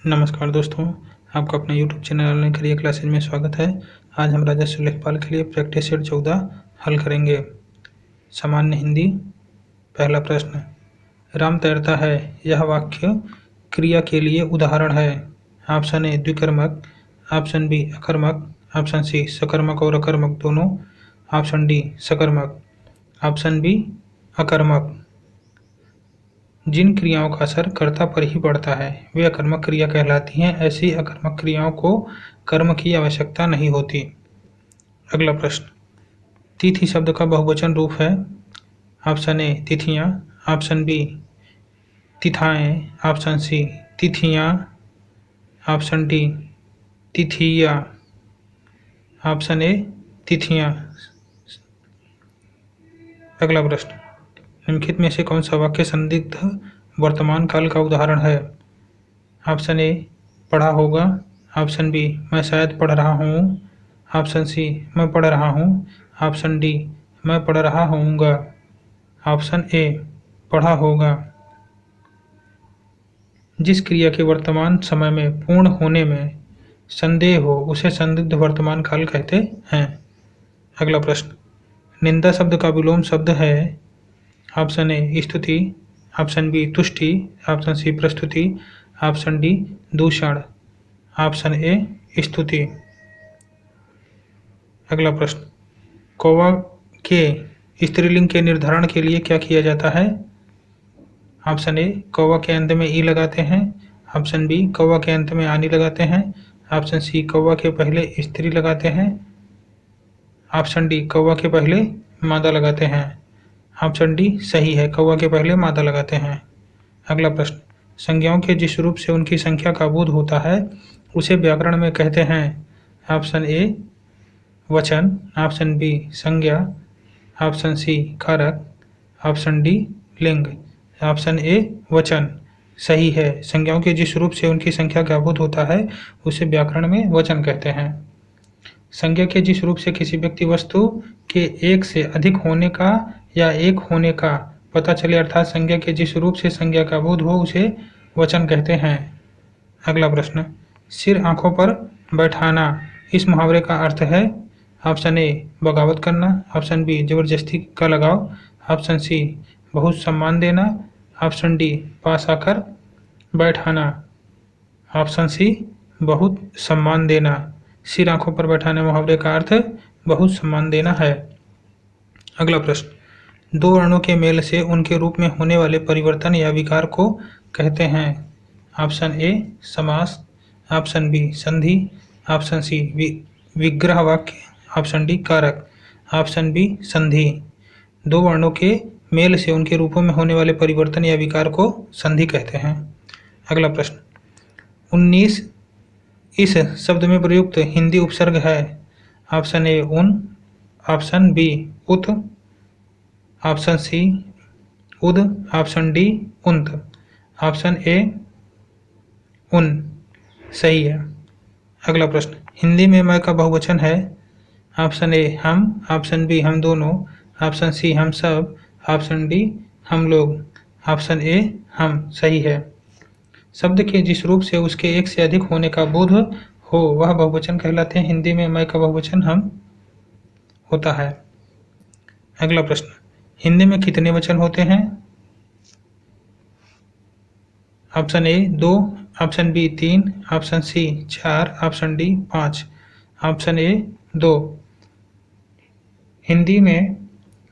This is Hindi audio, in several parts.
नमस्कार दोस्तों, आपका अपने YouTube channel online career classes में स्वागत है। आज हम राजस्व लेखपाल के लिए प्रैक्टिस सेट 14 हल करेंगे। सामान्य हिंदी। पहला प्रश्न, राम तैरता है, यह वाक्य क्रिया के लिए उदाहरण है। ऑप्शन ए द्विकर्मक, ऑप्शन बी अकर्मक, ऑप्शन सी सकर्मक और अकर्मक दोनों, ऑप्शन डी सकर्मक, ऑप्शन बी अकर्मक। जिन क्रियाओं का असर कर्ता पर ही पड़ता है वे अकर्मक क्रिया कहलाती हैं। ऐसी अकर्मक क्रियाओं को कर्म की आवश्यकता नहीं होती। अगला प्रश्न, तिथि शब्द का बहुवचन रूप है। ऑप्शन ए तिथियां, ऑप्शन बी तिथाएं, ऑप्शन सी तिथियां, ऑप्शन डी तिथिया, ऑप्शन ए तिथियां। अगला प्रश्न, निम्नलिखित में से कौन सा वाक्य संदिग्ध वर्तमान काल का उदाहरण है। ऑप्शन ए पढ़ा होगा, ऑप्शन बी मैं शायद पढ़ रहा हूँ, ऑप्शन सी मैं पढ़ रहा हूँ, ऑप्शन डी मैं पढ़ रहा होऊंगा, ऑप्शन ए पढ़ा होगा। जिस क्रिया के वर्तमान समय में पूर्ण होने में संदेह हो उसे संदिग्ध वर्तमान काल कहते हैं। अगला प्रश्न, निंदा शब्द का विलोम शब्द है। ऑप्शन ए स्तुति, ऑप्शन बी तुष्टि, ऑप्शन सी प्रस्तुति, option D Dushana, option A स्तुति। अगला प्रश्न, कौवा के स्त्रीलिंग के निर्धारण के लिए क्या किया जाता है। ऑप्शन ए कौवा के अंत में ई लगाते हैं, ऑप्शन बी कौवा के अंत में आनी लगाते हैं, ऑप्शन सी कौवा के पहले स्त्री लगाते हैं, ऑप्शन डी कौवा के पहले मादा लगाते हैं, ऑप्शन डी सही है, कौवा के पहले मादा लगाते हैं। अगला प्रश्न, संज्ञाओं के जिस रूप से उनकी संख्या का बोध होता है उसे व्याकरण में कहते हैं। ऑप्शन ए वचन, ऑप्शन बी संज्ञा, ऑप्शन सी कारक, ऑप्शन डी लिंग, ऑप्शन ए वचन। सही है, संज्ञाओं के जिस रूप से उनकी संख्या का बोध होता है उसे व्याकरण में वचन कहते हैं। संज्ञा के जिस रूप से किसी व्यक्ति वस्तु के एक से अधिक होने का या एक होने का पता चले अर्थात संज्ञा के जिस रूप से संज्ञा का बोध हो उसे वचन कहते हैं। अगला प्रश्न, सिर आंखों पर बैठाना इस मुहावरे का अर्थ है। ऑप्शन ए बगावत करना, ऑप्शन बी जबरदस्ती का लगाव, ऑप्शन सी बहुत सम्मान देना, ऑप्शन डी पास आकर बैठाना, ऑप्शन सी बहुत सम्मान देना। सिर आंखों पर बैठाने मुहावरे का अर्थ बहुत सम्मान देना है। अगला प्रश्न, दो वर्णों के मेल से उनके रूप में होने वाले परिवर्तन या विकार को कहते हैं। ऑप्शन ए समास, ऑप्शन बी संधि, ऑप्शन सी विग्रह वाक्य, ऑप्शन डी कारक, ऑप्शन बी संधि। दो वर्णों के मेल से उनके रूपों में होने वाले परिवर्तन या विकार को संधि कहते हैं। अगला प्रश्न, 19 इस शब्द में प्रयुक्त हिंदी उपसर्ग है। ऑप्शन ए उन, ऑप्शन बी उत, option C ud, option D उंत, option A उन। सही है। अगला प्रश्न, हिंदी में मैं का बहुवचन है। ऑप्शन ए हम, ऑप्शन बी हम दोनों, ऑप्शन सी हम सब, ऑप्शन डी हम लोग, ऑप्शन ए हम। सही है। शब्द के जिस रूप से उसके एक से अधिक होने का बोध हो वह बहुवचन कहलाते हैं। हिंदी में मैं का बहुवचन हम होता है। अगला प्रश्न, हिंदी में कितने वचन होते हैं। Option A 2, option B 3, option C 4, option D 5, option A 2। Hindi में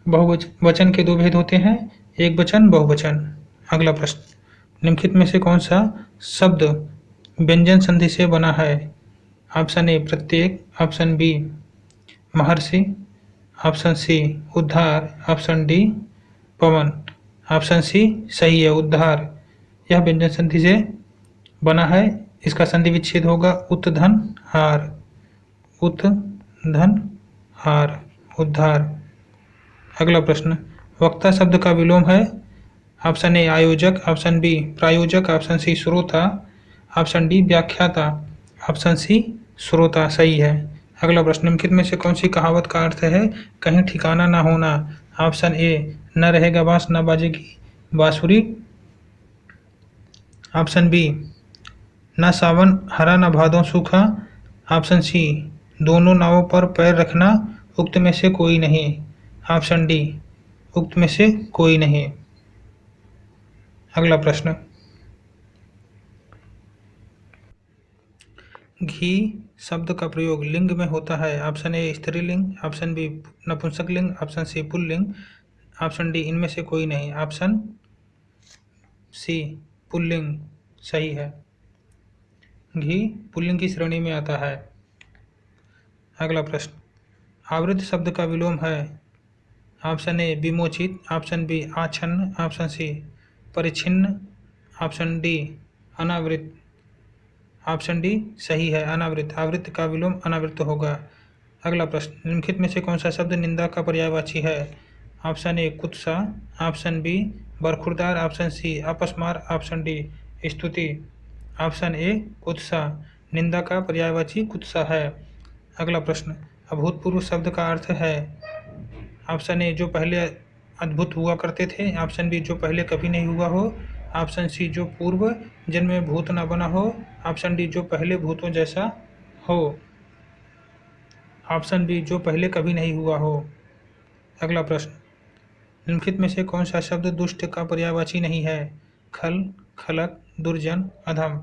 बहुवचन के दो भेद होते हैं, एक वचन बहुवचन। अगला प्रश्न, निम्नलिखित में से कौन सा शब्द व्यंजन संधि से बना है। ऑप्शन ए प्रत्येक, ऑप्शन बी महर्षि, ऑप्शन सी उद्धार, ऑप्शन डी पवन, ऑप्शन सी सही है उद्धार। यह व्यंजन संधि से बना है। इसका संधि विच्छेद होगा उत धन हार, उत धन हार उद्धार। अगला प्रश्न, वक्ता शब्द का विलोम है। ऑप्शन ए आयोजक, ऑप्शन बी प्रायोजक, ऑप्शन सी श्रोता, ऑप्शन डी व्याख्याता, ऑप्शन सी श्रोता। सही है। अगला प्रश्न, निम्नलिखित में से कौन सी कहावत का अर्थ है कहीं ठिकाना ना होना। ऑप्शन ए न रहेगा बांस न बाजेगी बांसुरी, ऑप्शन बी ना सावन हरा ना भादों सूखा। ऑप्शन सी दोनों नावों पर पैर रखना। उक्त में से कोई नहीं। ऑप्शन डी उक्त में से कोई नहीं। अगला प्रश्न, घी शब्द का प्रयोग लिंग में होता है। ऑप्शन ए स्त्रीलिंग, ऑप्शन बी नपुंसकलिंग, ऑप्शन सी पुल्लिंग, ऑप्शन डी इनमें से कोई नहीं। ऑप्शन सी पुल्लिंग सही है। घी पुल्लिंग की श्रेणी में आता है। अगला प्रश्न, आवृत शब्द का विलोम है। ऑप्शन ए विमोचित, ऑप्शन बी आच्छन्न, ऑप्शन सी परिच्छिन्न, ऑप्शन डी अनावृत। ऑप्शन डी सही है, अनावृत। आवृत का विलोम अनावृत होगा। अगला प्रश्न, निम्नलिखित में से कौन सा शब्द निंदा का पर्यायवाची है। ऑप्शन ए कुत्सा, ऑप्शन बी बरखुरदार, ऑप्शन सी अपस्मार, ऑप्शन डी स्तुति। ऑप्शन ए कुत्सा, निंदा का पर्यायवाची कुत्सा है। अगला प्रश्न, अभूतपूर्व शब्द का अर्थ है। ऑप्शन ए जो पहले अद्भुत हुआ करते थे, ऑप्शन बी जो पहले कभी नहीं हुआ हो, ऑप्शन सी जो पूर्व जन्म में भूत न बना हो, ऑप्शन डी जो पहले भूतों जैसा हो, ऑप्शन बी जो पहले कभी नहीं हुआ हो। अगला प्रश्न, निम्नलिखित में से कौन सा शब्द दुष्ट का पर्यायवाची नहीं है। खल, खलक, दुर्जन, अधम।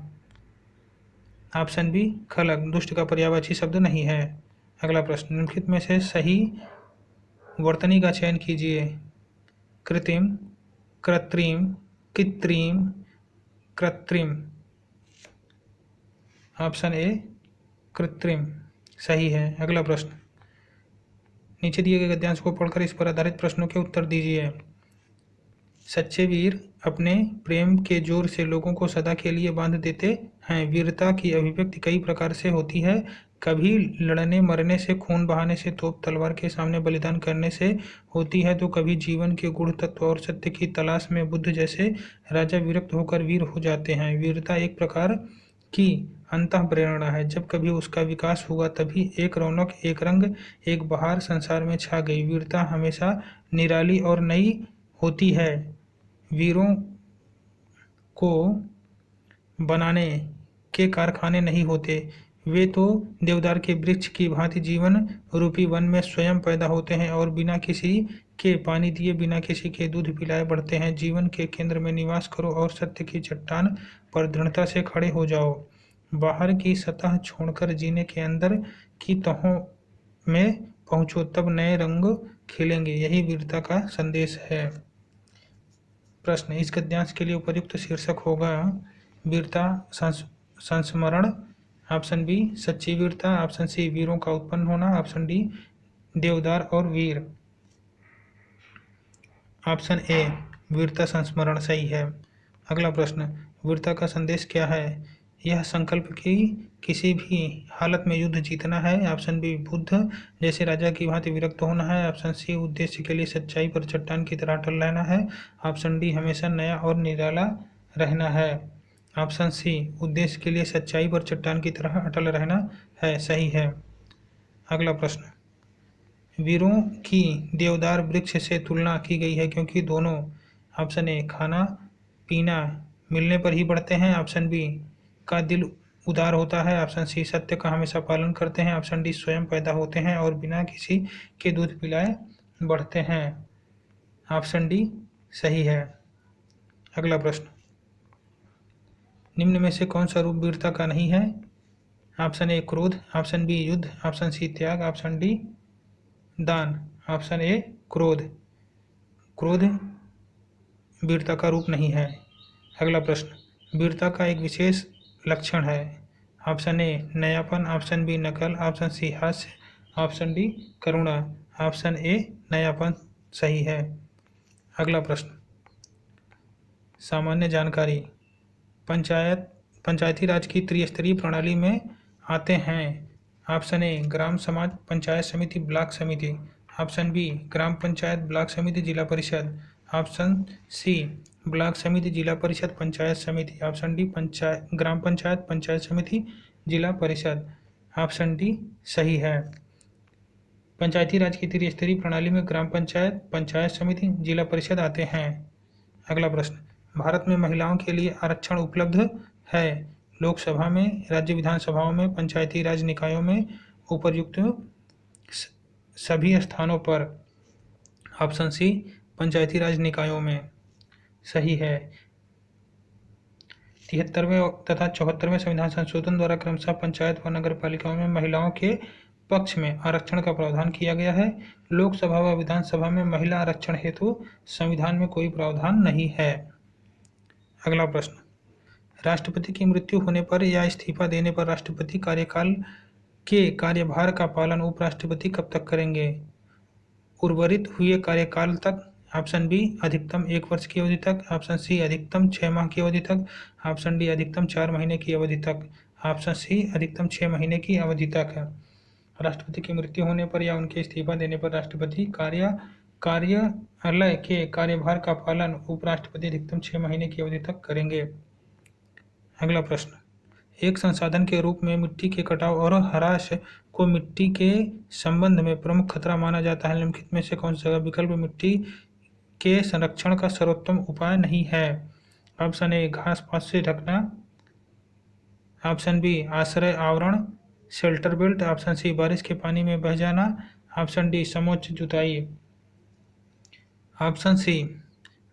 ऑप्शन बी खलक दुष्ट का पर्यायवाची शब्द नहीं है। अगला प्रश्न, निम्नलिखित में से सही वर्तनी का चयन कीजिए। कृत्रिम, कृत्रिम, कृत्रिम, कृत्रिम। ऑप्शन ए कृत्रिम सही है। अगला प्रश्न, नीचे दिए गए गद्यांश को पढ़कर इस पर आधारित प्रश्नों के उत्तर दीजिए। सच्चे वीर अपने प्रेम के जोर से लोगों को सदा के लिए बांध देते हैं। वीरता की अभिव्यक्ति कई प्रकार से होती है। कभी लड़ने मरने से, खून बहाने से, तोप तलवार के सामने बलिदान करने से होती है, तो कभी जीवन के गूढ़ तत्व और सत्य की तलाश में बुद्ध जैसे राजा विरक्त होकर वीर हो जाते हैं। वीरता एक प्रकार की अंतः प्रेरणा है। जब कभी उसका विकास हुआ तभी एक रौनक, एक रंग, एक बहार संसार में छा गई। वीरता हमेशा निराली और नई होती है। वीरों को बनाने के कारखाने नहीं होते, वे तो देवदार के वृक्ष की भांति जीवन रूपी वन में स्वयं पैदा होते हैं और बिना किसी के पानी दिए, बिना किसी के दूध पिलाए बढ़ते हैं। जीवन के केंद्र में निवास करो और सत्य की चट्टान पर दृढ़ता से खड़े हो जाओ। बाहर की सतह छोड़कर जीने के अंदर की तहों में पहुँचो, तब नए रंग खिलेंगे। यही वीरता का संदेश है। प्रश्न, इस गद्यांश के लिए उपयुक्त शीर्षक होगा वीरता संस्मरण। ऑप्शन बी सच्ची वीरता, ऑप्शन सी वीरों का उत्पन्न होना, ऑप्शन डी देवदार और वीर। ऑप्शन ए वीरता संस्मरण सही है। अगला प्रश्न, वीरता का संदेश क्या है। यह संकल्प की किसी भी हालत में युद्ध जीतना है। ऑप्शन बी बुद्ध जैसे राजा की भांति विरक्त होना है। ऑप्शन सी उद्देश्य के लिए सच्चाई पर चट्टान की तरह अटल रहना है। ऑप्शन डी हमेशा नया और निराला रहना है। ऑप्शन सी उद्देश्य के लिए सच्चाई पर चट्टान की तरह अटल रहना है सही है। अगला प्रश्न, वीरों की देवदार वृक्ष से तुलना की गई है क्योंकि दोनों। ऑप्शन ए खाना पीना मिलने पर ही बढ़ते हैं, ऑप्शन बी का दिल उदार होता है, ऑप्शन सी सत्य का हमेशा पालन करते हैं, ऑप्शन डी स्वयं पैदा होते हैं और बिना किसी के दूध पिलाए बढ़ते हैं। ऑप्शन डी सही है। अगला प्रश्न, निम्न में से कौन सा रूप वीरता का नहीं है। ऑप्शन ए क्रोध, ऑप्शन बी युद्ध, ऑप्शन सी त्याग, ऑप्शन डी दान। ऑप्शन ए क्रोध, क्रोध वीरता का रूप नहीं है। अगला प्रश्न, वीरता का एक विशेष लक्षण है। ऑप्शन ए नयापन, ऑप्शन बी नकल, ऑप्शन सी हास्य, option D Karuna. Option A नयापन सही है। अगला प्रश्न, सामान्य जानकारी। पंचायती राज की त्रिस्तरीय प्रणाली में आते हैं। ऑप्शन ए ग्राम समाज, पंचायत समिति, ब्लॉक समिति। ऑप्शन बी ग्राम पंचायत, ब्लॉक समिति, जिला परिषद। ऑप्शन सी ब्लॉक समिति, जिला परिषद, पंचायत समिति। ऑप्शन डी ग्राम पंचायत, पंचायत समिति, जिला परिषद। ऑप्शन डी सही है। पंचायती राज की त्रिस्तरीय प्रणाली में ग्राम पंचायत, पंचायत समिति, जिला परिषद आते हैं। अगला प्रश्न, भारत में महिलाओं के लिए आरक्षण उपलब्ध है। लोकसभा में, राज्य विधानसभाओं में, पंचायती राज निकायों में, उपर्युक्त सभी स्थानों पर। ऑप्शन सी, पंचायती राज निकायों में सही है। 73वें तथा 74वें संविधान संशोधन द्वारा क्रमशः पंचायत व नगर पालिकाओं में महिलाओं के पक्ष में आरक्षण का प्रावधान किया गया है। लोकसभा व विधानसभा में महिला आरक्षण हेतु संविधान में कोई प्रावधान नहीं है। अगला प्रश्न, राष्ट्रपति की मृत्यु होने पर या इस्तीफा देने पर राष्ट्रपति कार्यकाल के कार्यभार का पालन उपराष्ट्रपति कब तक करेंगे? उर्वरित हुए कार्यकाल तक। ऑप्शन बी, अधिकतम 1 वर्ष की अवधि तक। ऑप्शन सी, अधिकतम 6 माह की अवधि तक। ऑप्शन डी, अधिकतम 4 महीने की अवधि तक। ऑप्शन सी, अधिकतम 6 महीने की अवधि तक। राष्ट्रपति की मृत्यु होने पर या उनके इस्तीफा देने पर राष्ट्रपति कार्यालय के कार्यभार का पालन उपराष्ट्रपति अधिकतम 6 महीने की अवधि तक करेंगे। अगला प्रश्न, एक संसाधन के रूप में मिट्टी के कटाव और ह्रास को मिट्टी के संबंध में प्रमुख खतरा माना जाता है। निम्नलिखित में से कौन सा विकल्प मिट्टी के संरक्षण का सर्वोत्तम उपाय नहीं है? ऑप्शन ए, घास पात से ढकना। ऑप्शन बी, आश्रय आवरण शेल्टर बेल्ट। ऑप्शन सी, बारिश के पानी में बह जाना। ऑप्शन डी, समोच्च जुताई। ऑप्शन सी,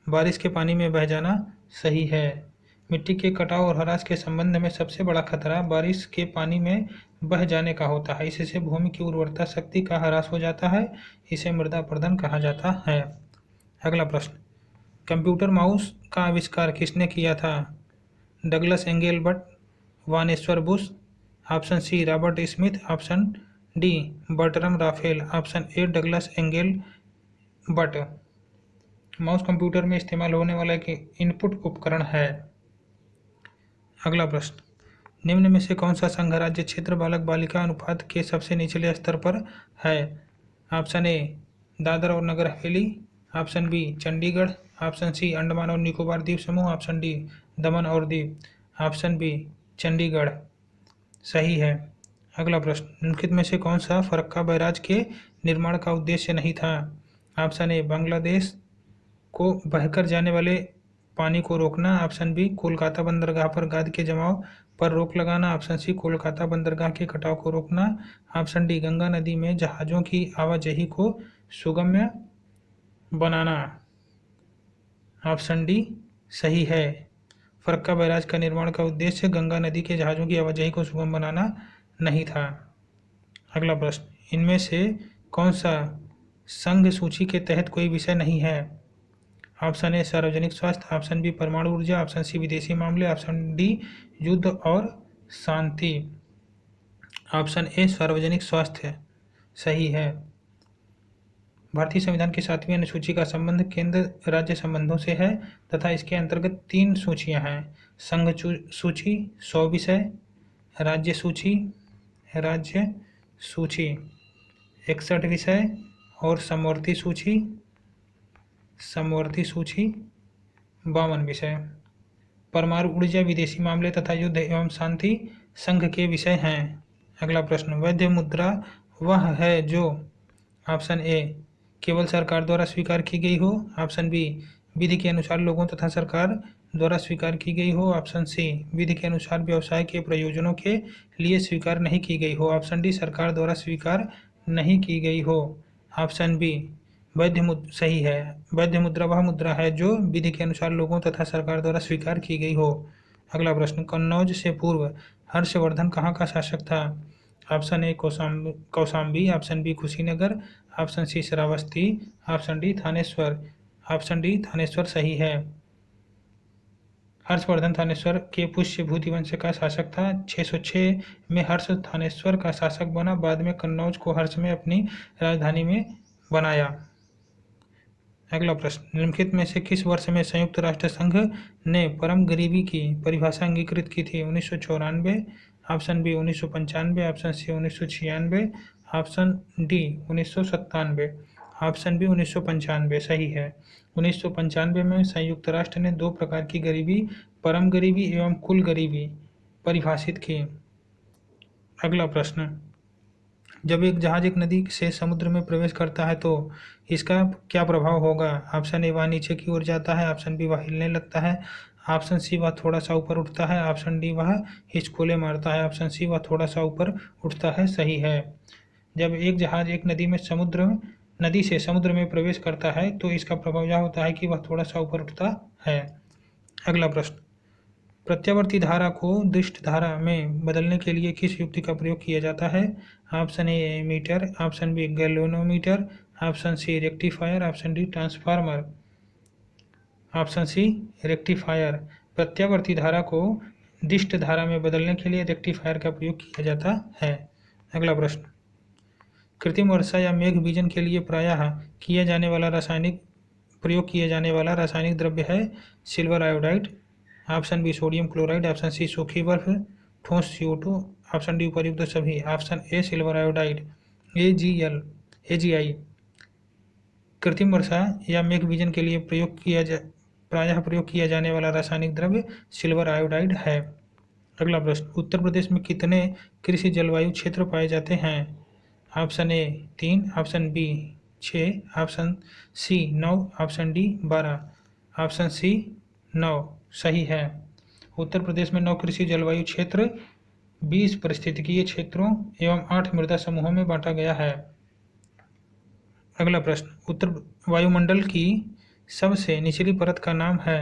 बारिश के पानी में बह जाना सही है। मिट्टी के कटाव और ह्रास के संबंध में सबसे बड़ा खतरा बारिश के पानी में बह जाने का होता है। इससे भूमि की उर्वरता शक्ति का ह्रास हो जाता है। इसे मृदा अपरदन कहा जाता है। अगला प्रश्न, कंप्यूटर माउस का आविष्कार किसने किया था? Douglas Engelbart, Vannevar Bush. Option C, Robert Smith. Option D, Bertram Raphael. Option A, Douglas Engelbart. Mouse computer में इस्तेमाल होने वाला एक इनपुट उपकरण है। अगला प्रश्न, निम्न में से कौन सा संघ राज्य क्षेत्र बालक बालिका अनुपात के सबसे निचले स्तर पर है? ऑप्शन ए, दादर और Nagar Haveli. Option B, Chandigarh. Option C, Andaman और निकोबार द्वीप समूह। ऑप्शन डी, दमन और दीव। ऑप्शन बी, चंडीगढ़ सही है। अगला प्रश्न, निम्नलिखित में से कौन सा फरक्का बैराज के निर्माण का उद्देश्य नहीं था? ऑप्शन ए, बांग्लादेश को बहकर जाने वाले पानी को रोकना। ऑप्शन बी, कोलकाता बंदरगाह पर गाद के जमाव पर रोक लगाना। ऑप्शन सी, कोलकाता बंदरगाह के कटाव को रोकना। ऑप्शन डी, गंगा नदी में जहाजों की आवाजाही को सुगम्य बनाना। ऑप्शन डी सही है। फरक्का बैराज का निर्माण का उद्देश्य गंगा नदी के जहाजों की आवाजाही को सुगम बनाना नहीं था। अगला प्रश्न, इनमें से कौन सा संघ सूची के तहत कोई विषय नहीं है? ऑप्शन ए, सार्वजनिक स्वास्थ्य। ऑप्शन बी, परमाणु ऊर्जा। ऑप्शन सी, विदेशी मामले। ऑप्शन डी, युद्ध और शांति। ऑप्शन ए, सार्वजनिक स्वास्थ्य सही है। भारतीय संविधान की 7वीं अनुसूची का संबंध केंद्र राज्य संबंधों से है तथा इसके अंतर्गत 3 सूचियां हैं: संघ सूची 100 विषय, राज्य सूची 61 विषय और समवर्ती सूची 52 विषय। परमाणु ऊर्जा, विदेशी मामले तथा युद्ध एवं शांति संघ के विषय हैं। अगला प्रश्न, वैध मुद्रा वह है जो ऑप्शन ए, केवल सरकार द्वारा स्वीकार की गई हो। ऑप्शन बी, विधि के अनुसार लोगों तथा सरकार द्वारा स्वीकार की गई हो। ऑप्शन सी, विधि के अनुसार व्यवसाय के प्रयोजनों के लिए स्वीकार नहीं की गई हो। ऑप्शन डी, सरकार द्वारा स्वीकार नहीं की गई हो। ऑप्शन बी, सही है। वैध मुद्रा वह मुद्रा है जो विधि के अनुसार लोगों तथा सरकार द्वारा स्वीकार की गई हो। अगला प्रश्न, कन्नौज से पूर्व हर्षवर्धन कहाँ का शासक था? Option A, Kaushambi. Option B, Kushinagar. Option C, Shravasti. Option D, Thaneshwar. Option D, Thaneshwar सही है। हर्षवर्धन थानेश्वर के पुष्य भूति वंश का शासक था। 606 में हर्ष थानेश्वर का शासक बना। बाद में कन्नौज को हर्ष में अपनी राजधानी में बनाया। अगला प्रश्न, निम्नलिखित में से किस वर्ष में संयुक्त राष्ट्र संघ ने परम गरीबी की परिभाषा अंगीकृत की थी? 1994। Option B, 1995। Option C, 1996। Option D, 1997। Option B, 1995 सही है। 1995 में संयुक्त राष्ट्र ने 2 प्रकार की गरीबी, परम गरीबी एवं कुल गरीबी परिभाषित की। अगला प्रश्न, जब एक जहाज एक नदी से समुद्र में प्रवेश करता है तो इसका क्या प्रभाव होगा? ऑप्शन ए, वह नीचे की ओर जाता है। ऑप्शन बी, वह हिलने लगता है। ऑप्शन सी वह थोड़ा सा ऊपर उठता है। ऑप्शन डी वह हिचकोले मारता है। ऑप्शन सी वह थोड़ा सा ऊपर उठता है। सही है। जब एक जहाज एक नदी से समुद्र में प्रवेश करता है तो इसका प्रभाव यह होता है कि वह थोड़ा सा ऊपर उठता है। अगला प्रश्न, प्रत्यावर्ती धारा को दृष्ट धारा में बदलने के लिए किस युक्ति का प्रयोग किया जाता है? Option A meter, option B galvanometer, option C rectifier, option D transformer. Option C rectifier. प्रत्यावर्ती धारा को दिष्ट धारा में बदलने के लिए रेक्टिफायर का प्रयोग किया जाता है। अगला प्रश्न, कृत्रिम वर्षा या मेघ बीजन के लिए प्रायः प्रयोग किया जाने वाला रासायनिक द्रव्य है silver iodide, option B sodium chloride, option C सूखी बर्फ, ठोस CO2, ऑप्शन डी उपयुक्त सभी। Option A silver iodide, AgI। कृत्रिम वर्षा या मेघ बीजन के लिए प्रायः प्रयोग किया जाने वाला रासायनिक द्रव्य सिल्वर आयोडाइड है। अगला प्रश्न, उत्तर प्रदेश में कितने कृषि जलवायु क्षेत्र पाए जाते हैं? Option A 3, option B 6, option C 9, option D 12। Option C 9 सही है। उत्तर प्रदेश में 9 कृषि जलवायु क्षेत्र 20 पारिस्थितिकीय क्षेत्रों एवं 8 मृदा समूहों में बांटा गया है। अगला प्रश्न, उत्तर वायुमंडल की सबसे निचली परत का नाम है?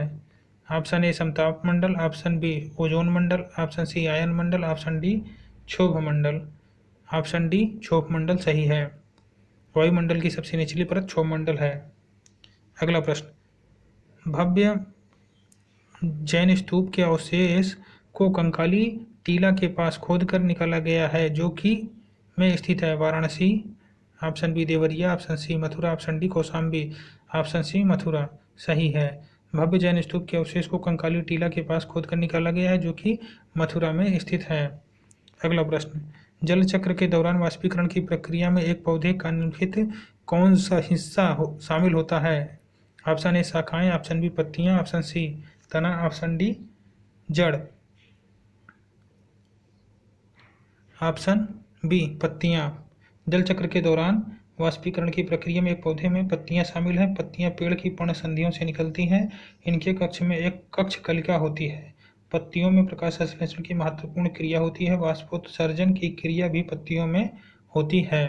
ऑप्शन ए समताप मंडल, ऑप्शन बी ओजोन मंडल, ऑप्शन सी आयन मंडल, ऑप्शन डी क्षोभ मंडल। ऑप्शन डी क्षोभ मंडल सही है। वायुमंडल की सबसे निचली परत क्षोभ मंडल है। अगला प्रश्न, भव्य जैन स्तूप के अवशेष को कंकाली टीला के पास खोदकर निकाला गया है जो कि में स्थित है? Varanasi, option B Deoria, option C Mathura, option D Kaushambi. Option C Mathura सही है। भव्य जैन स्तूप के अवशेष को कंकाली टीला के पास खोदकर निकाला गया है जो कि मथुरा में स्थित है। अगला प्रश्न, जल चक्र के दौरान वाष्पीकरण की प्रक्रिया में एक पौधे का निम्नलिखित कौन सा हिस्सा शामिल होता है? ऑप्शन ए शाखाएं, ऑप्शन बी पत्तियां, ऑप्शन सी तना, ऑप्शन डी जड़। ऑप्शन बी पत्तियां। जल चक्र के दौरान वाष्पीकरण की प्रक्रिया में एक पौधे में पत्तियां शामिल हैं। पत्तियां पेड़ की पर्णसंधियों से निकलती हैं। इनके कक्ष में एक कक्ष कलिका होती है। पत्तियों में प्रकाश संश्लेषण की महत्वपूर्ण क्रिया होती है। वाष्पोत्सर्जन की क्रिया भी पत्तियों में होती है।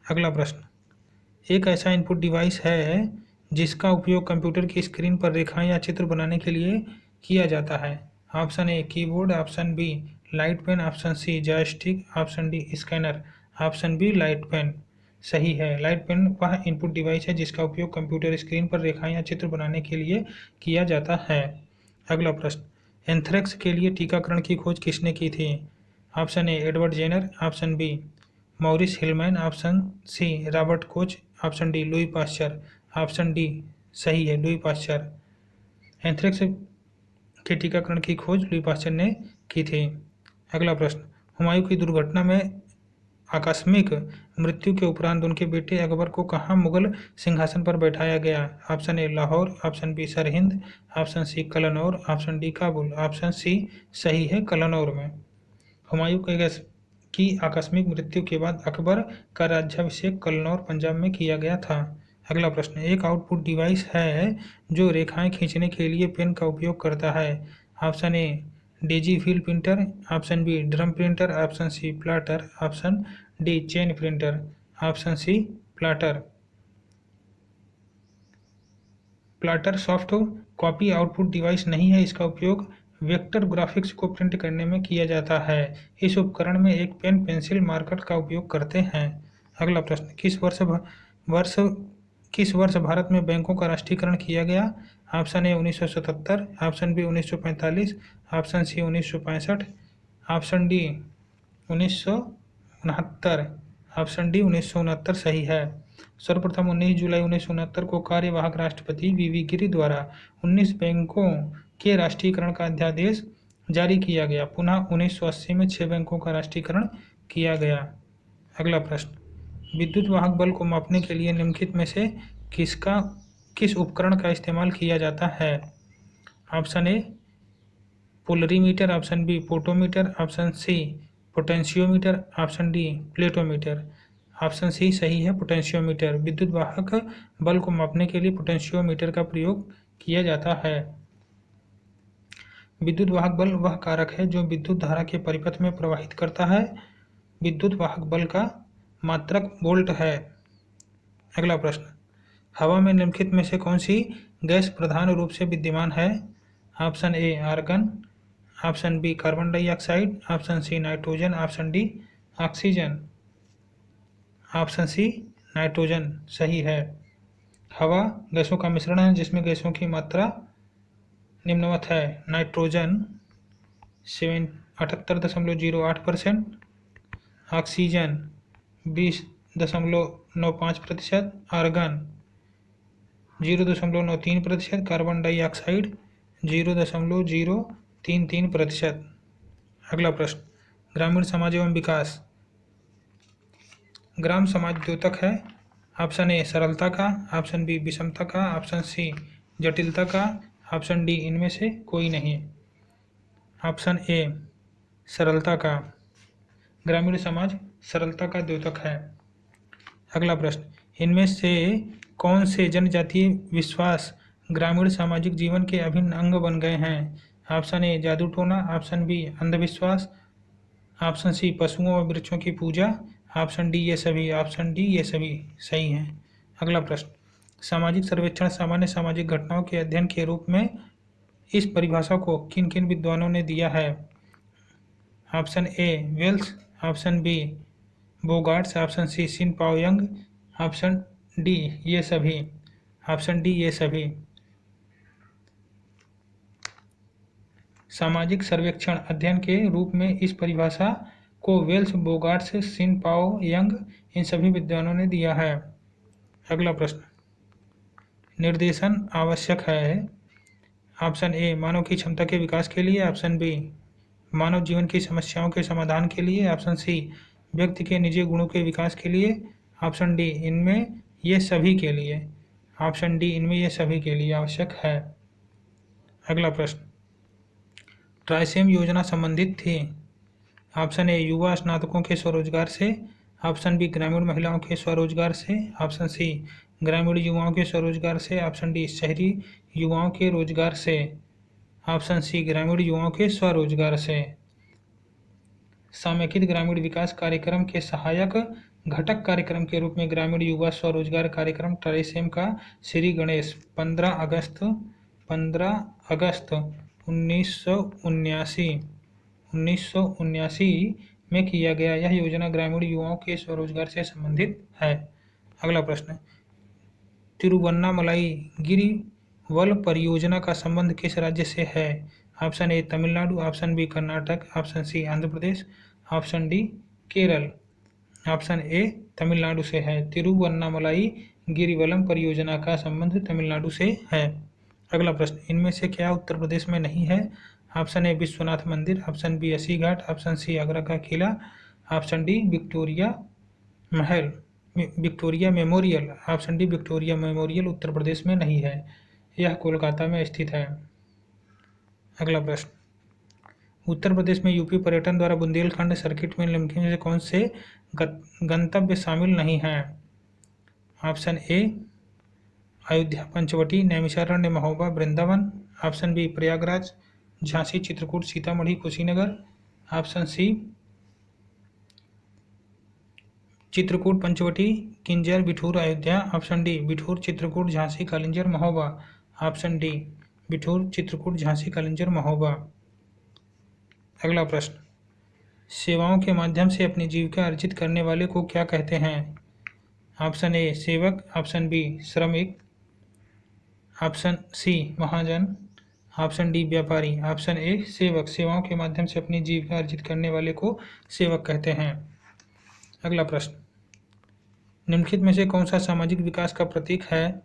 अगला प्रश्न, एक ऐसा इनपुट डिवाइस है जिसका उपयोग कंप्यूटर की स्क्रीन पर रेखाएं या चित्र बनाने के लिए किया जाता है? Option A keyboard, option B light pen, option C joystick, option D scanner, option B light pen सही है। लाइट पेन वह इनपुट डिवाइस है जिसका उपयोग कंप्यूटर स्क्रीन पर रेखाएं या चित्र बनाने के लिए किया जाता है। अगला प्रश्न, एंथ्रेक्स के लिए टीकाकरण की खोज किसने की थी? Option A Edward Jenner, option B Maurice Hilleman, option C Robert Koch, option D Louis Pasteur. Option D सही है, लुई पाश्चर। एंथ्रेक्स के टीकाकरण की खोज लुई पाश्चर ने की थी। अगला प्रश्न, हुमायूं की दुर्घटना में आकस्मिक मृत्यु के उपरांत उनके बेटे अकबर को कहाँ मुगल सिंहासन पर बैठाया गया? Option A Lahore, option B Sirhind, option C Kalanaur, option D Kabul. Option C सही है, कलनौर में। हुमायूं की आकस्मिक मृत्यु के बाद अकबर का राज्याभिषेक कलनौर पंजाब में किया गया था। अगला प्रश्न, एक आउटपुट डिवाइस है जो रेखाएं खींचने के लिए पेन का उपयोग करता है? Option A daisy wheel printer, option B drum printer, option C plotter, option D chain printer. Option C plotter. Plotter soft copy output device नहीं है। इसका उपयोग वेक्टर ग्राफिक्स को प्रिंट करने में किया जाता है। इस उपकरण में एक पेन पेंसिल मार्कर का उपयोग करते हैं। अगला प्रश्न, किस वर्ष भारत में बैंकों का राष्ट्रीयकरण किया गया? Option A 1977, option B 1945, option C 1965, option D 1969। Option D 1969 सही है। सर्वप्रथम 19 जुलाई 1969 को कार्यवाहक राष्ट्रपति वीवी गिरि द्वारा 19 बैंकों के राष्ट्रीयकरण का अध्यादेश जारी किया गया। पुनः 1980 में 6 बैंकों का राष्ट्रीयकरण किया गया। अगला प्रश्न, विद्युत वाहक बल को मापने के लिए निम्नलिखित में से किस उपकरण का इस्तेमाल किया जाता है? Option A polarimeter, option B potometer, option C potentiometer, option D platometer. Option C सही है, पोटेंशियोमीटर। विद्युत वाहक बल को मापने के लिए पोटेंशियोमीटर का प्रयोग किया जाता है। विद्युत वाहक बल वह कारक है जो विद्युत धारा के परिपथ में प्रवाहित करता है। विद्युत वाहक बल का मात्रक वोल्ट है। अगला प्रश्न, हवा में निम्नलिखित में से कौन सी गैस प्रधान रूप से विद्यमान है? Option A argon, option B carbon dioxide, option C nitrogen, option D oxygen. Option C nitrogen सही है। हवा गैसों का मिश्रण है जिसमें गैसों की मात्रा निम्नवत है। Nitrogen 78.08%, oxygen 20.95%, argon 0.93%, carbon dioxide 0.033%। अगला प्रश्न, ग्रामीण समाज एवं विकास। ग्राम समाज द्योतक है। ऑप्शन ए सरलता का, ऑप्शन बी विषमता का, ऑप्शन सी जटिलता का, ऑप्शन डी इनमें से कोई नहीं। ऑप्शन ए सरलता का। ग्रामीण समाज सरलता का द्योतक है। अगला प्रश्न, इनमें से कौन से जनजातीय विश्वास ग्रामीण सामाजिक जीवन के अभिन्न अंग बन गए हैं? ऑप्शन ए जादू टोना, ऑप्शन बी अंधविश्वास, ऑप्शन सी पशुओं और वृक्षों की पूजा, ऑप्शन डी ये सभी। ऑप्शन डी ये सभी सही हैं। अगला प्रश्न, सामाजिक सर्वेक्षण सामान्य सामाजिक घटनाओं के अध्ययन के रूप में इस परिभाषा को किन किन विद्वानों ने दिया है? Option A Wells, option B Bogarts, option C Sin Pao Young, option D ये सभी। ऑप्शन डी ये सभी। सामाजिक सर्वेक्षण अध्ययन के रूप में इस परिभाषा को Wales, बोगार्ट्स, sin Pao young in सभी विद्वानों ने दिया है। अगला प्रश्न, निर्देशन आवश्यक है। ऑप्शन ए मानव की क्षमता के विकास के लिए, ऑप्शन बी मानव जीवन की समस्याओं के समाधान के लिए, ऑप्शन सी व्यक्ति के निजी गुणों के विकास के लिए, ऑप्शन डी इनमें ये सभी के लिए। ऑप्शन डी इनमें ये सभी के लिए आवश्यक है। अगला प्रश्न, ट्राइसेम योजना संबंधित थी। ऑप्शन ए युवा स्नातकों के स्वरोजगार से, ऑप्शन बी ग्रामीण महिलाओं के स्वरोजगार से, ऑप्शन सी ग्रामीण युवाओं के स्वरोजगार से, ऑप्शन डी शहरी युवाओं के रोजगार से, ऑप्शन सी ग्रामीण युवाओं के स्वरोजगार से। समेकित ग्रामीण विकास कार्यक्रम के सहायक घटक कार्यक्रम के रूप में ग्रामीण युवा स्वरोजगार कार्यक्रम ट्राइसेम का श्री गणेश 15 अगस्त 1979 में किया गया। यह योजना ग्रामीण युवाओं के स्वरोजगार से संबंधित है। अगला प्रश्न, तिरुवन्नामलाई गिरिवल परियोजना का संबंध किस राज्य से है? Option A Tamil Nadu, option B Karnataka, option C Andhra Pradesh, option D Kerala. Option A Tamil Nadu से है। तिरुवन्नामलाई गिरिवलम परियोजना का संबंध तमिलनाडु से है। अगला प्रश्न, इनमें से क्या उत्तर प्रदेश में नहीं है? ऑप्शन ए विश्वनाथ मंदिर, ऑप्शन बी अस्सी घाट, ऑप्शन सी आगरा का किला, option D Victoria Mahal, Victoria Memorial. Option D Victoria Memorial Uttar Pradesh में नहीं है, यह कोलकाता में स्थित है। अगला प्रश्न, उत्तर प्रदेश में यूपी पर्यटन द्वारा बुंदेलखंड सर्किट में निम्नलिखित में से कौन से गंतव्य शामिल नहीं हैं? Option A Ayodhya, Panchavati, Naimisharanya, Mahoba, Vrindavan, option B Prayagraj, Jhansi, Chitrakoot, Sitamarhi, Kushinagar, option C Chitrakoot, Panchavati, Kinjar, Bithoor, Ayodhya, option D Bithoor, Chitrakoot, Jhansi, Kalinjar, Mahoba, option D Bithoor, Chitrakoot, Jhansi, Kalinjar, Mahoba. अगला प्रश्न, सेवाओं के माध्यम से अपनी जीविका अर्जित करने वाले को क्या कहते हैं? ऑप्शन ए सेवक, ऑप्शन बी श्रमिक, ऑप्शन सी महाजन, ऑप्शन डी व्यापारी। ऑप्शन ए सेवक, सेवाओं के माध्यम से अपनी जीविका अर्जित करने वाले को सेवक कहते हैं। अगला प्रश्न, निम्नलिखित में से कौन सा सामाजिक विकास का प्रतीक है?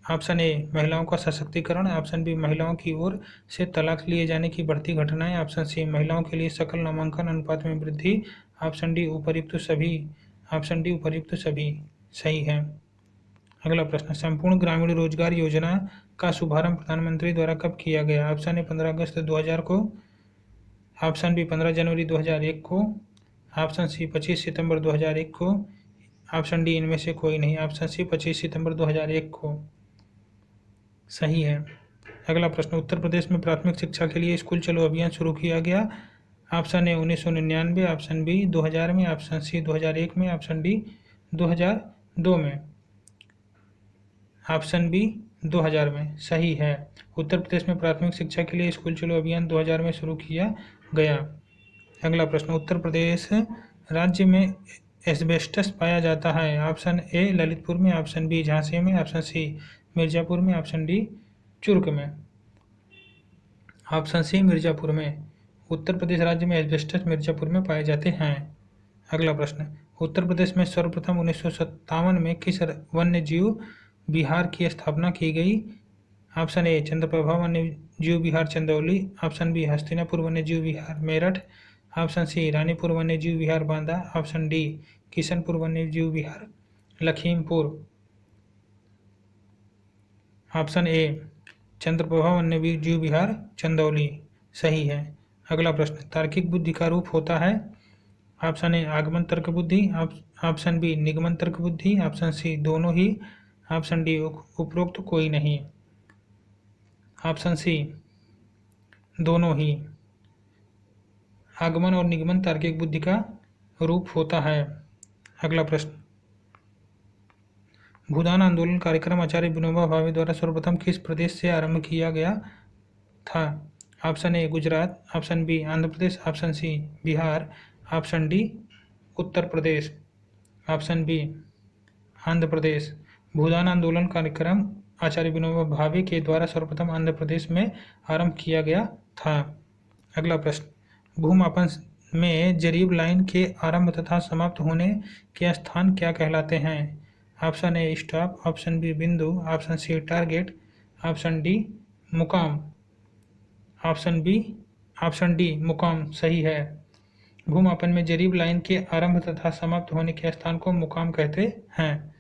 ऑप्शन ए महिलाओं का सशक्तिकरण, ऑप्शन बी महिलाओं की ओर से तलाक लिए जाने की बढ़ती घटनाएं, ऑप्शन सी महिलाओं के लिए सकल नामांकन अनुपात में वृद्धि, ऑप्शन डी उपर्युक्त सभी। ऑप्शन डी उपर्युक्त सभी सही है। अगला प्रश्न, संपूर्ण ग्रामीण रोजगार योजना का शुभारंभ प्रधानमंत्री द्वारा कब किया गया? ऑप्शन ए 15 अगस्त 2000 को, ऑप्शन बी 15 जनवरी 2001 को, ऑप्शन सी 25 सितंबर 2001 को, ऑप्शन डी इनमें से कोई नहीं। ऑप्शन सी 25 सितंबर 2001 को सही है। अगला प्रश्न, उत्तर प्रदेश में प्राथमिक शिक्षा के लिए स्कूल चलो अभियान शुरू किया गया। ऑप्शन ए 1999, ऑप्शन बी 2000 में, ऑप्शन सी 2001 में, ऑप्शन डी 2002 में। ऑप्शन बी 2000 में सही है। उत्तर प्रदेश में प्राथमिक शिक्षा के लिए स्कूल चलो अभियान 2000 में शुरू किया गया। अगला प्रश्न, उत्तर प्रदेश राज्य में एस्बेस्टस पाया जाता है। ऑप्शन ए ललितपुर में, ऑप्शन बी झांसी में, ऑप्शन सी मिर्जापुर में, ऑप्शन डी चुर्क में। ऑप्शन सी मिर्जापुर में। उत्तर प्रदेश राज्य में एस्बेस्टस मिर्जापुर में पाए जाते हैं। अगला प्रश्न, उत्तर प्रदेश में सर्वप्रथम 1957 में किस वन्य जीव विहार की स्थापना की गई। ऑप्शन ए चंद्रप्रभा वन्य जीव विहार चंदौली, ऑप्शन बी हस्तिनापुर वन्य जीव विहार मेरठ, ऑप्शन सी रानीपुर वन्य जीव विहार बांदा, ऑप्शन डी किशनपुर वन्य जीव विहार लखीमपुर। ऑप्शन ए चंद्रप्रभा वन्य जीव विहार चंदौली सही है। अगला प्रश्न, तार्किक बुद्धि का रूप होता है। ऑप्शन ए आगमन तर्क बुद्धि, ऑप्शन बी निगमन तर्क बुद्धि, ऑप्शन सी दोनों ही, ऑप्शन डी उपरोक्त कोई नहीं। ऑप्शन सी दोनों ही। आगमन और निगमन तार्किक बुद्धि का रूप होता है। अगला प्रश्न, भूदान आंदोलन कार्यक्रम आचार्य विनोबा भावे द्वारा सर्वप्रथम किस प्रदेश से आरंभ किया गया था। Option A Gujarat, option B Andhra Pradesh, option C Bihar, option D Uttar Pradesh. Option B Andhra Pradesh. Bhoodan आंदोलन कार्यक्रम आचार्य विनोबा भावे के द्वारा सर्वप्रथम आंध्र प्रदेश में आरंभ किया गया था। अगला प्रश्न, भूमापन में जरीब लाइन के आरंभ तथा समाप्त होने के स्थान क्या कहलाते हैं। Option A stop, option B बिंदु, option C target, option D मुकाम। ऑप्शन डी मुकाम सही है। भूमापन में जरीब लाइन के आरंभ तथा समाप्त होने के स्थान को मुकाम कहते हैं।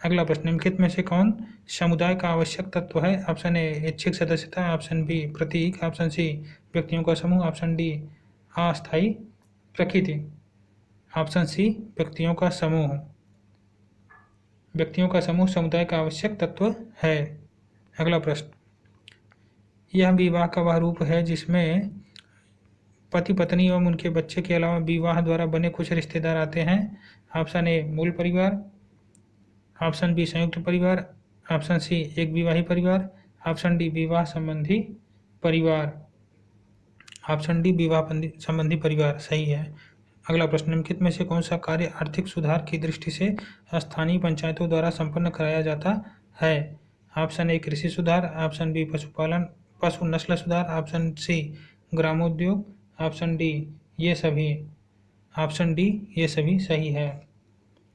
अगला प्रश्न, निम्नलिखित में से कौन समुदाय का आवश्यक तत्व है। ऑप्शन ए ऐच्छिक सदस्यता, ऑप्शन बी प्रतीक, ऑप्शन सी व्यक्तियों का समूह, ऑप्शन डी अस्थायी प्रकृति। ऑप्शन सी व्यक्तियों का समूह। व्यक्तियों का समूह समुदाय का आवश्यक तत्व है। अगला प्रश्न, यह विवाह का वह रूप है जिसमें पति पत्नी एवं उनके बच्चे के अलावा विवाह द्वारा बने कुछ रिश्तेदार आते हैं। ऑप्शन ए मूल परिवार, ऑप्शन बी संयुक्त परिवार, ऑप्शन सी एक विवाही परिवार, ऑप्शन डी विवाह संबंधी परिवार। ऑप्शन डी विवाह संबंधी परिवार सही है। अगला प्रश्न, निम्नलिखित में से कौन सा कार्य आर्थिक सुधार की दृष्टि से स्थानीय पंचायतों द्वारा संपन्न कराया जाता है। ऑप्शन ए कृषि सुधार, ऑप्शन बी पशुपालन पशु नस्ल सुधार, ऑप्शन सी ग्रामोद्योग, ऑप्शन डी ये सभी। ऑप्शन डी ये सभी सही है।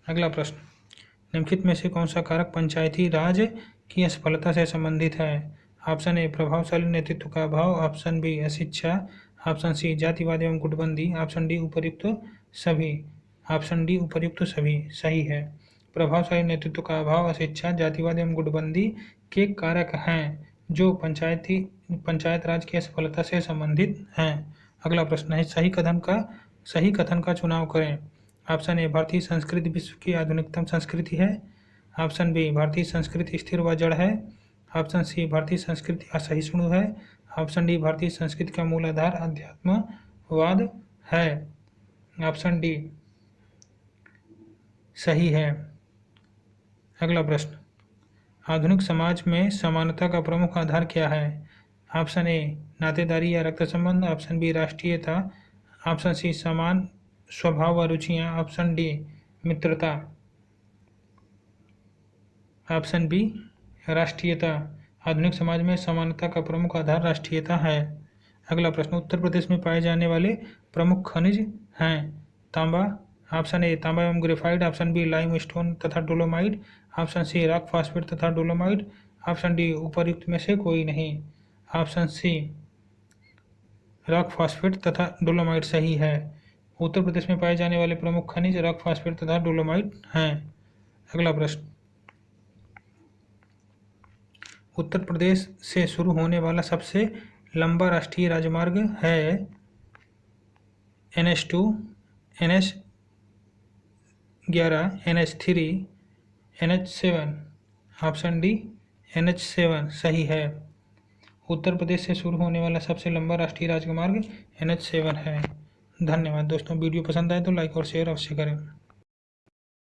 अगला प्रश्न, निम्नलिखित में से कौन सा कारक पंचायती राज की असफलता से संबंधित है। ऑप्शन ए प्रभावशाली नेतृत्व का अभाव, ऑप्शन बी अशिक्षा, ऑप्शन सी जातिवाद एवं गुटबंदी, ऑप्शन डी उपर्युक्त सभी। ऑप्शन डी उपर्युक्त सभी सही है। प्रभावशाली नेतृत्व का अभाव, अशिक्षा, जातिवाद एवं गुटबंदी के कारक हैं जो पंचायत राज की असफलता से संबंधित हैं। अगला प्रश्न है, सही कथन का चुनाव करें। ऑप्शन ए भारतीय संस्कृति विश्व की आधुनिकतम संस्कृति है, ऑप्शन बी भारतीय संस्कृति स्थिर व जड़ है, ऑप्शन सी भारतीय संस्कृति असहिष्णु है, ऑप्शन डी भारतीय संस्कृति का मूल आधार अध्यात्मवाद है। ऑप्शन डी सही है। अगला प्रश्न, आधुनिक समाज में समानता का प्रमुख आधार क्या है। ऑप्शन ए नातेदारी या रक्त संबंध, ऑप्शन बी राष्ट्रीयता, ऑप्शन सी समान स्वभाव व रुचियाँ, ऑप्शन डी मित्रता। ऑप्शन बी राष्ट्रीयता। आधुनिक समाज में समानता का प्रमुख आधार राष्ट्रीयता है। अगला प्रश्न, उत्तर प्रदेश में पाए जाने वाले प्रमुख खनिज हैं। तांबा, ऑप्शन ए तांबा एवं ग्रेफाइट, ऑप्शन बी लाइमस्टोन तथा dolomite, option C rock phosphate तथा डोलोमाइट, ऑप्शन डी उपर्युक्त में से कोई नहीं। ऑप्शन सी रॉक फास्फेट तथा डोलोमाइट सही है। उत्तर प्रदेश में पाए जाने वाले प्रमुख खनिज रॉक फास्फेट तथा डोलोमाइट हैं। अगला प्रश्न, उत्तर प्रदेश से शुरू होने वाला सबसे लंबा राष्ट्रीय राजमार्ग है NH2, NH11, NH3, NH7। Option D NH7 सही है। उत्तर प्रदेश से शुरू होने वाला सबसे लंबा राष्ट्रीय राजमार्ग NH7 है। धन्यवाद दोस्तों, वीडियो पसंद आए तो लाइक और शेयर अवश्य करें।